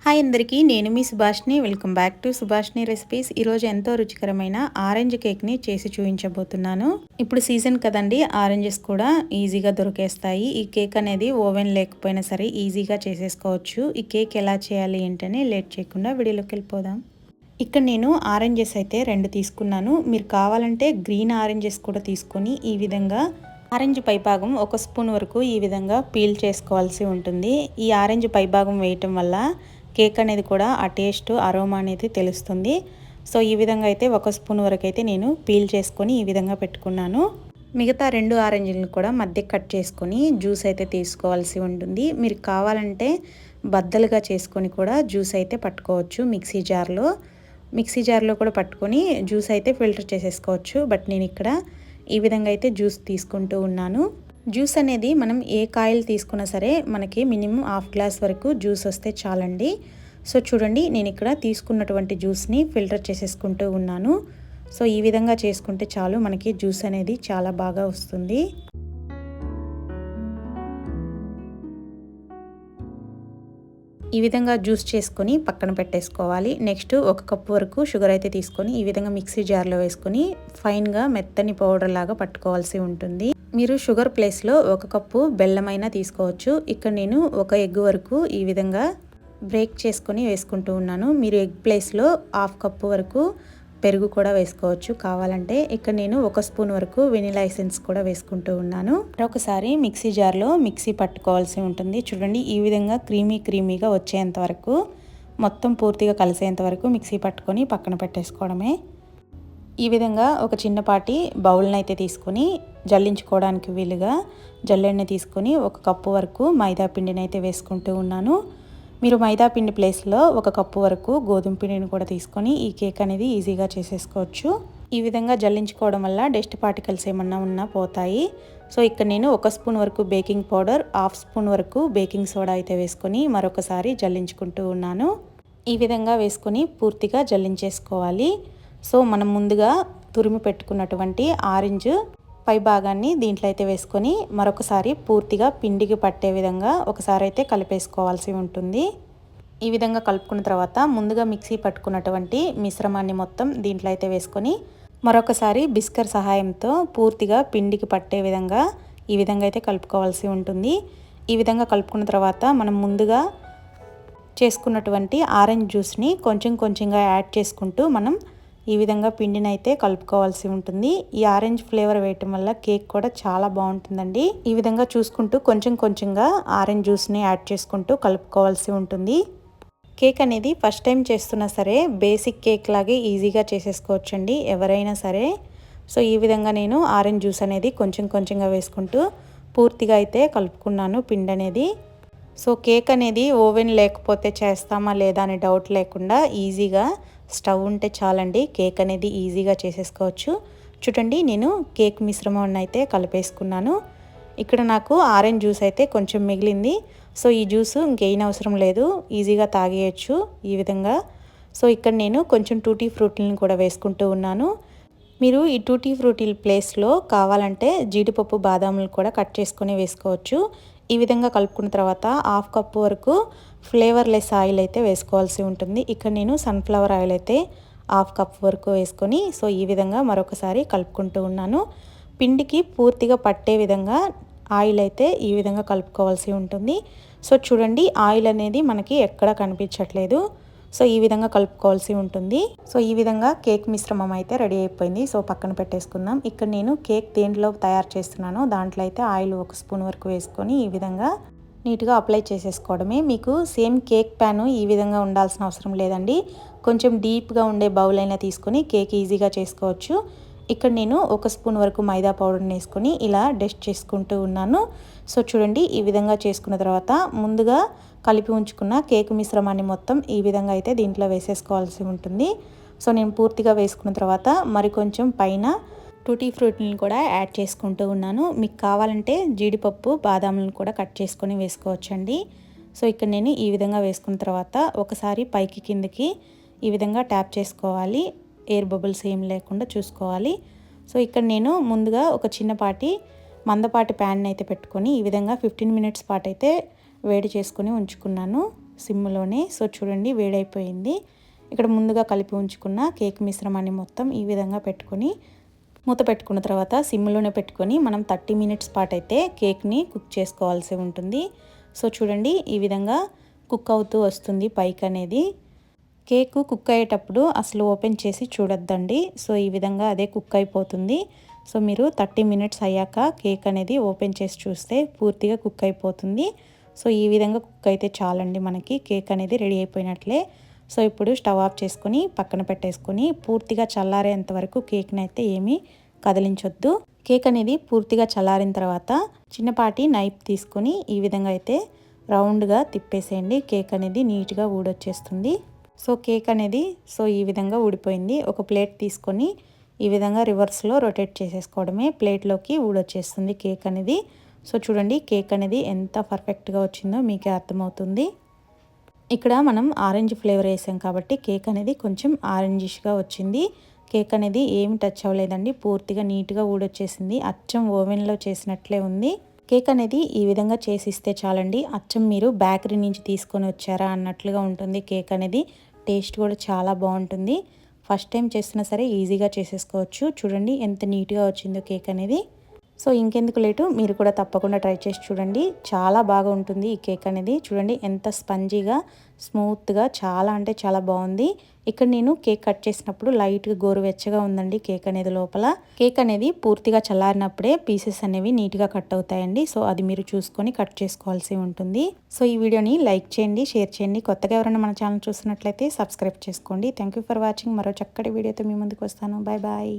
Hi అందరికీ, నేను మీ Subhashini. Welcome back to Subhashini recipes. ఈరోజు ఎంతో రుచికరమైన ఆరెంజ్ కేక్ని చేసి చూపించబోతున్నాను. ఇప్పుడు సీజన్ కదండి, ఆరెంజెస్ కూడా ఈజీగా దొరికేస్తాయి. ఈ కేక్ అనేది ఓవెన్ లేకపోయినా సరే ఈజీగా చేసేసుకోవచ్చు. ఈ కేక్ ఎలా చేయాలి ఏంటని లేట్ చేయకుండా వీడియోలోకి వెళ్ళిపోదాం. ఇక్కడ నేను ఆరెంజెస్ అయితే 2 తీసుకున్నాను. మీరు కావాలంటే గ్రీన్ ఆరెంజెస్ కూడా తీసుకొని ఈ విధంగా ఆరెంజ్ పైభాగం 1 స్పూన్ వరకు ఈ విధంగా పీల్ చేసుకోవాల్సి ఉంటుంది. ఈ ఆరెంజ్ పైభాగం వేయటం వల్ల కేక్ అనేది కూడా ఆ టేస్ట్ అరోమా అనేది తెలుస్తుంది. సో ఈ విధంగా అయితే 1 స్పూన్ వరకు అయితే నేను పీల్ చేసుకొని ఈ విధంగా పెట్టుకున్నాను. మిగతా 2 ఆరెంజ్లను కూడా మధ్య కట్ చేసుకొని జ్యూస్ అయితే తీసుకోవాల్సి ఉంటుంది. మీరు కావాలంటే బద్దలుగా చేసుకొని కూడా జ్యూస్ అయితే పట్టుకోవచ్చు. మిక్సీ జార్లో కూడా పట్టుకొని జ్యూస్ అయితే ఫిల్టర్ చేసేసుకోవచ్చు. బట్ నేను ఇక్కడ ఈ విధంగా అయితే జ్యూస్ తీసుకుంటూ ఉన్నాను. జ్యూస్ అనేది మనం ఏ కాయలు తీసుకున్నా సరే మనకి మినిమం 1/2 గ్లాస్ వరకు జ్యూస్ వస్తే చాలండి. సో చూడండి, నేను ఇక్కడ తీసుకున్నటువంటి జ్యూస్ని ఫిల్టర్ చేసేసుకుంటూ ఉన్నాను. సో ఈ విధంగా చేసుకుంటే చాలు, మనకి జ్యూస్ అనేది చాలా బాగా వస్తుంది. ఈ విధంగా జ్యూస్ చేసుకొని పక్కన పెట్టేసుకోవాలి. నెక్స్ట్ 1 కప్పు వరకు షుగర్ అయితే తీసుకొని ఈ విధంగా మిక్సీ జార్లో వేసుకొని ఫైన్గా మెత్తని పౌడర్ లాగా పట్టుకోవాల్సి ఉంటుంది. మీరు షుగర్ ప్లేస్లో 1 కప్పు బెల్లమైనా తీసుకోవచ్చు. ఇక్కడ నేను 1 ఎగ్ వరకు ఈ విధంగా బ్రేక్ చేసుకొని వేసుకుంటూ ఉన్నాను. మీరు ఎగ్ ప్లేస్లో 1/2 కప్పు వరకు పెరుగు కూడా వేసుకోవచ్చు కావాలంటే. ఇక్కడ నేను 1 స్పూన్ వరకు వెనిలా ఎసెన్స్ కూడా వేసుకుంటూ ఉన్నాను. ఒకసారి మిక్సీ జార్లో మిక్సీ పట్టుకోవాల్సి ఉంటుంది. చూడండి, ఈ విధంగా క్రీమీగా వచ్చేంత వరకు మొత్తం పూర్తిగా కలిసేంత వరకు మిక్సీ పట్టుకొని పక్కన పెట్టేసుకోవడమే. ఈ విధంగా ఒక చిన్నపాటి బౌల్ని అయితే తీసుకొని జల్లించుకోవడానికి వీలుగా జల్లెడని తీసుకొని 1 కప్పు వరకు మైదా పిండిని అయితే వేసుకుంటూ ఉన్నాను. మీరు మైదా పిండి ప్లేస్లో 1 కప్పు వరకు గోధుమ పిండిని కూడా తీసుకొని ఈ కేక్ అనేది ఈజీగా చేసేసుకోవచ్చు. ఈ విధంగా జల్లించుకోవడం వల్ల డస్ట్ పార్టికల్స్ ఏమన్నా ఉన్నా పోతాయి. సో ఇక్కడ నేను 1 స్పూన్ వరకు బేకింగ్ పౌడర్, 1/2 స్పూన్ వరకు బేకింగ్ సోడా అయితే వేసుకొని మరొకసారి జల్లించుకుంటూ ఉన్నాను. ఈ విధంగా వేసుకొని పూర్తిగా జల్లించేసుకోవాలి. సో మనం ముందుగా తురిమి పెట్టుకున్నటువంటి ఆరెంజ్ పై భాగాన్ని దీంట్లో అయితే వేసుకొని మరొకసారి పూర్తిగా పిండికి పట్టే విధంగా ఒకసారి అయితే కలిపేసుకోవాల్సి ఉంటుంది. ఈ విధంగా కలుపుకున్న తర్వాత ముందుగా మిక్సీ పట్టుకున్నటువంటి మిశ్రమాన్ని మొత్తం దీంట్లో అయితే వేసుకొని మరొకసారి బిస్కర్ సహాయంతో పూర్తిగా పిండికి పట్టే విధంగా ఈ విధంగా అయితే కలుపుకోవాల్సి ఉంటుంది. ఈ విధంగా కలుపుకున్న తర్వాత మనం ముందుగా చేసుకున్నటువంటి ఆరెంజ్ జ్యూస్ని కొంచెంగా యాడ్ చేసుకుంటూ మనం ఈ విధంగా పిండిని అయితే కలుపుకోవాల్సి ఉంటుంది. ఈ ఆరెంజ్ ఫ్లేవర్ వేయటం వల్ల కేక్ కూడా చాలా బాగుంటుందండి. ఈ విధంగా చూసుకుంటూ కొంచెంగా ఆరెంజ్ జ్యూస్ని యాడ్ చేసుకుంటూ కలుపుకోవాల్సి ఉంటుంది. కేక్ అనేది ఫస్ట్ టైం చేస్తున్నా సరే బేసిక్ కేక్ లాగే ఈజీగా చేసేసుకోవచ్చండి ఎవరైనా సరే. సో ఈ విధంగా నేను ఆరెంజ్ జ్యూస్ అనేది కొంచెంగా వేసుకుంటూ పూర్తిగా అయితే కలుపుకున్నాను పిండి అనేది. సో కేక్ అనేది ఓవెన్ లేకపోతే చేస్తామా లేదా అనే డౌట్ లేకుండా ఈజీగా స్టవ్ ఉంటే చాలండి, కేక్ అనేది ఈజీగా చేసేసుకోవచ్చు. చూడండి, నేను కేక్ మిశ్రమాన్ని అయితే కలిపేసుకున్నాను. ఇక్కడ నాకు ఆరెంజ్ జ్యూస్ అయితే కొంచెం మిగిలింది. సో ఈ జ్యూస్ ఇంకేం అవసరం లేదు, ఈజీగా తాగేయచ్చు ఈ విధంగా. సో ఇక్కడ నేను కొంచెం టూటీ ఫ్రూటీలను కూడా వేసుకుంటూ ఉన్నాను. మీరు ఈ టూటీ ఫ్రూటీ ప్లేస్లో కావాలంటే జీడిపప్పు బాదాములు కూడా కట్ చేసుకొని వేసుకోవచ్చు. ఈ విధంగా కలుపుకున్న తర్వాత 1/2 కప్పు వరకు ఫ్లేవర్లెస్ ఆయిల్ అయితే వేసుకోవాల్సి ఉంటుంది. ఇక్కడ నేను సన్ఫ్లవర్ ఆయిల్ అయితే 1/2 కప్ వరకు వేసుకొని సో ఈ విధంగా మరొకసారి కలుపుకుంటూ ఉన్నాను. పిండికి పూర్తిగా పట్టే విధంగా ఆయిల్ అయితే ఈ విధంగా కలుపుకోవాల్సి ఉంటుంది. సో చూడండి, ఆయిల్ అనేది మనకి ఎక్కడ కనిపించట్లేదు. సో ఈ విధంగా కలుపుకోవాల్సి ఉంటుంది. సో ఈ విధంగా కేక్ మిశ్రమం అయితే రెడీ అయిపోయింది. సో పక్కన పెట్టేసుకుందాం. ఇక్కడ నేను కేక్ దేంట్లో తయారు చేస్తున్నానో దాంట్లో అయితే ఆయిల్ 1 స్పూన్ వరకు వేసుకొని ఈ విధంగా నీట్గా అప్లై చేసేసుకోవడమే. మీకు సేమ్ కేక్ ప్యాన్ ఈ విధంగా ఉండాల్సిన అవసరం లేదండి. కొంచెం డీప్గా ఉండే బౌల్ అయినా తీసుకొని కేక్ ఈజీగా చేసుకోవచ్చు. ఇక్కడ నేను 1 స్పూన్ వరకు మైదా పౌడర్ని వేసుకొని ఇలా డస్ట్ చేసుకుంటూ ఉన్నాను. సో చూడండి, ఈ విధంగా చేసుకున్న తర్వాత ముందుగా కలిపి ఉంచుకున్న కేక్ మిశ్రమాన్ని మొత్తం ఈ విధంగా అయితే దీంట్లో వేసేసుకోవాల్సి ఉంటుంది. సో నేను పూర్తిగా వేసుకున్న తర్వాత మరి కొంచెం పైన టూటీ ఫ్రూట్ని కూడా యాడ్ చేసుకుంటూ ఉన్నాను. మీకు కావాలంటే జీడిపప్పు బాదాములను కూడా కట్ చేసుకొని వేసుకోవచ్చండి. సో ఇక్కడ నేను ఈ విధంగా వేసుకున్న తర్వాత ఒకసారి పైకి కిందకి ఈ విధంగా ట్యాప్ చేసుకోవాలి. ఎయిర్ బబుల్స్ ఏం లేకుండా చూసుకోవాలి. సో ఇక్కడ నేను ముందుగా ఒక చిన్నపాటి మందపాటి ప్యాన్ అయితే పెట్టుకొని ఈ విధంగా 15 మినిట్స్ పాటు అయితే వేడి చేసుకొని ఉంచుకున్నాను. సిమ్లోనే. సో చూడండి వేడైపోయింది. ఇక్కడ ముందుగా కలిపి ఉంచుకున్న కేక్ మిశ్రమాన్ని మొత్తం ఈ విధంగా పెట్టుకొని మూత పెట్టుకున్న తర్వాత సిమ్లోనే పెట్టుకొని మనం 30 మినిట్స్ పాటు అయితే కేక్ని కుక్ చేసుకోవాల్సి ఉంటుంది. సో చూడండి ఈ విధంగా కుక్ అవుతూ వస్తుంది పైకి అనేది. కేక్ కుక్ అయ్యేటప్పుడు అసలు ఓపెన్ చేసి చూడొద్దండి. సో ఈ విధంగా అదే కుక్ అయిపోతుంది. సో మీరు 30 మినిట్స్ అయ్యాక కేక్ అనేది ఓపెన్ చేసి చూస్తే పూర్తిగా కుక్ అయిపోతుంది. సో ఈ విధంగా కుక్ అయితే చాలండి, మనకి కేక్ అనేది రెడీ అయిపోయినట్లే. సో ఇప్పుడు స్టవ్ ఆఫ్ చేసుకొని పక్కన పెట్టేసుకొని పూర్తిగా చల్లారేంత వరకు కేక్ని అయితే ఏమీ కదిలించొద్దు. కేక్ అనేది పూర్తిగా చల్లారిన తర్వాత చిన్నపాటి నైఫ్ తీసుకొని ఈ విధంగా అయితే రౌండ్గా తిప్పేసేయండి. కేక్ అనేది నీట్గా ఊడొచ్చేస్తుంది. సో కేక్ అనేది ఈ విధంగా ఊడిపోయింది. ఒక ప్లేట్ తీసుకొని ఈ విధంగా రివర్స్లో రొటేట్ చేసేసుకోవడమే, ప్లేట్లోకి ఊడొచ్చేస్తుంది కేక్ అనేది. సో చూడండి కేక్ అనేది ఎంత పర్ఫెక్ట్గా వచ్చిందో మీకే అర్థమవుతుంది. ఇక్కడ మనం ఆరెంజ్ ఫ్లేవర్ వేసాం కాబట్టి కేక్ అనేది కొంచెం ఆరెంజిష్గా వచ్చింది. కేక్ అనేది ఏమి టచ్ అవ్వలేదండి, పూర్తిగా నీట్గా ఊడొచ్చేసింది. అచ్చం ఓవెన్లో చేసినట్లే ఉంది. కేక్ అనేది ఈ విధంగా చేసిస్తే చాలండి, అచ్చం మీరు బేకరీ నుంచి తీసుకొని వచ్చారా అన్నట్లుగా ఉంటుంది. కేక్ అనేది టేస్ట్ కూడా చాలా బాగుంటుంది. ఫస్ట్ టైం చేస్తున్నా సరే ఈజీగా చేసేసుకోవచ్చు. చూడండి ఎంత నీట్గా వచ్చిందో కేక్ అనేది. సో ఇంకెందుకు లేటు, మీరు కూడా తప్పకుండా ట్రై చేసి చూడండి. చాలా బాగా ఉంటుంది ఈ కేక్ అనేది. చూడండి ఎంత స్పంజీగా స్మూత్గా చాలా అంటే చాలా బాగుంది. ఇక్కడ నేను కేక్ కట్ చేసినప్పుడు లైట్గా గోరువెచ్చగా ఉందండి కేక్ అనేది లోపల. కేక్ అనేది పూర్తిగా చల్లారినప్పుడే పీసెస్ అనేవి నీట్గా కట్ అవుతాయండి. సో అది మీరు చూసుకొని కట్ చేసుకోవాల్సి ఉంటుంది. సో ఈ వీడియోని లైక్ చేయండి, షేర్ చేయండి. కొత్తగా ఎవరైనా మన ఛానల్ చూస్తున్నట్లయితే సబ్స్క్రైబ్ చేసుకోండి. Thank you for watching. మరో చక్కటి వీడియోతో మీ ముందుకు వస్తాను. Bye bye.